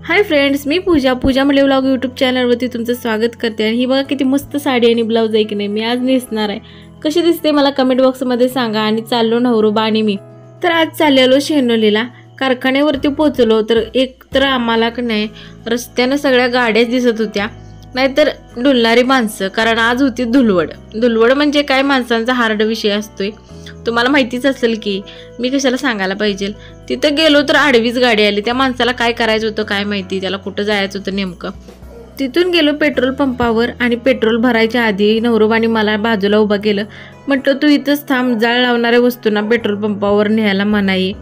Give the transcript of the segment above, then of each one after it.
Hi friends, मी पूजा मले vlog YouTube चॅनलवरती तुमचं स्वागत करते। आणि ही बघा किती मस्त साडी आणि ब्लाउज आहे की नाही, मी आज नेसणार आहे। कशी दिसते मला कमेंट बॉक्समध्ये सांगा। आणि चाललो नवरोबा आणि मी तर आज चाललेलो शेनोलीला, कारखान्यावरती पोहोचलो तर एक तर आम्हाला की नाही रस्त्याने सगळ्या गाड्याच दिसत होत्या, नाहीतर डुलणारी माणसं। कारण आज होती धुलवड म्हणजे काय माणसांचा हार्ड विषय असतोय, तुम्हाला माहितीच असेल की, मी कशाला सांगायला पाहिजे। तिथे गेलो तर आडवीच गाडी आली, त्या माणसाला काय करायचं होतं काय माहिती, त्याला कुठं जायचं होतं नेमकं। तिथून गेलो पेट्रोल पंपावर आणि पेट्रोल भरायच्या आधी नवरोबाने मला बाजूला उभा केलं। म्हटलं तू इथंच थांब, जाळ लावणाऱ्या वस्तूंना पेट्रोल पंपावर न्यायला मनाई।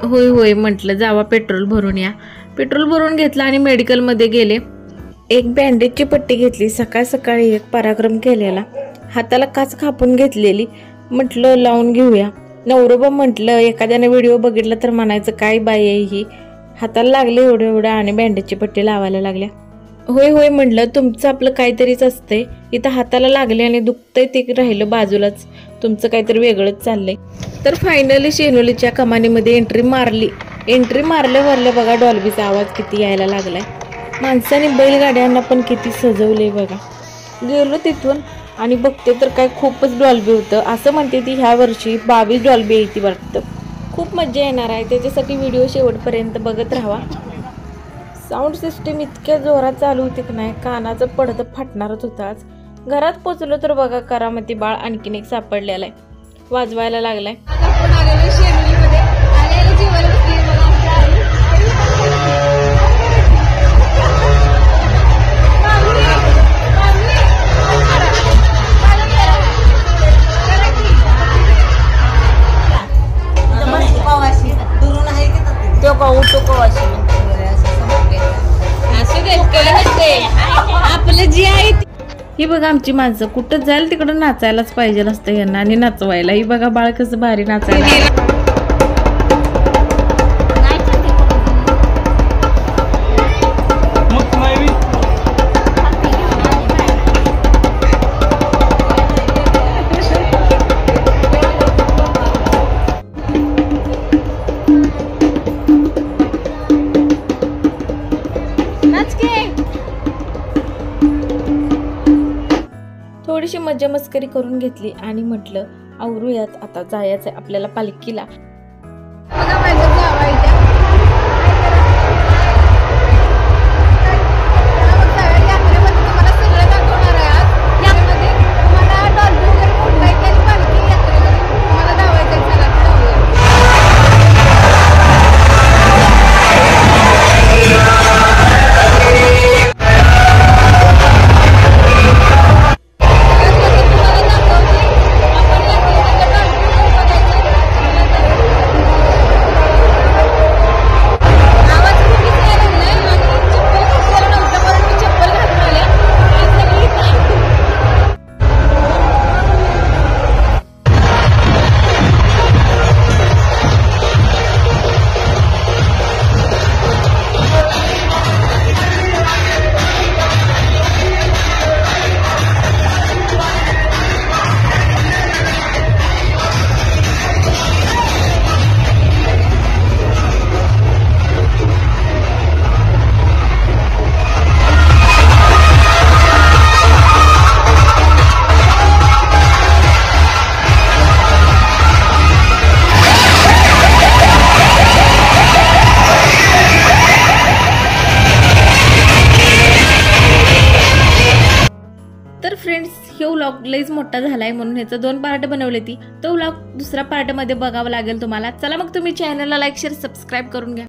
होय होय म्हटलं, जावा पेट्रोल भरून या। पेट्रोल भरून घेतलं आणि मेडिकलमध्ये गेले। एक बँडेजची पट्टी घेतली, सकाळ सकाळी एक पराक्रम केलेला, हाताला काच कापून घेतलेली, म्हटलं लावून घेऊया। नवरोबा म्हटलं एखाद्याने व्हिडिओ बघितला तर म्हणायचं काय बाई आहे ही, हाताला लागले एवढं आणि बँडेजची पट्टी लावायला लागल्या। होय होय म्हटलं, तुमचं आपलं काहीतरीच असतंय, इथं हाताला लागले आणि दुखतंय ते राहिलं बाजूलाच, तुमचं काहीतरी वेगळंच चाललंय। तर फायनली शेनोलीच्या कमानीमध्ये एंट्री मारल्या बघा डॉल्बीचा आवाज किती यायला लागलाय। माणसाने बैलगाड्यांना पण किती सजवले बघा। गेलो तिथून आणि बघते तर काय खूपच डॉल्बी होतं। असं म्हणते ती ह्या वर्षी 22 डॉल्बी येते वाटतं। खूप मजा येणार आहे, त्याच्यासाठी व्हिडिओ शेवटपर्यंत बघत राहा। साऊंड सिस्टीम इतक्या जोरात चालू होती की नाही, कानाचं पडदं फाटणारच होतं आज। घरात पोचलो तर बघा करामती बाळ आणखीन एक सापडलेला आहे, वाजवायला लागलाय। ही बघा आमची माणसं कुठं जाईल तिकडं नाचायलाच पाहिजे असतं यांना आणि नाचवायला। ही बघा बाळ कसं भारी नाचायला। थोडीशी मज्जा मस्करी करून घेतली आणि म्हटलं आवरूयात, आता जायचंय आपल्याला पालखीला। तर फ्रेंड्स, हे व्लॉग लईच मोठा झालाय म्हणून ह्याचा 2 पार्ट बनवले ती, तो व्लॉग दुसऱ्या पार्ट मध्ये बघावं लागेल तुम्हाला। चला मग तुम्ही चॅनलला लाईक शेअर सबस्क्राईब करून घ्या।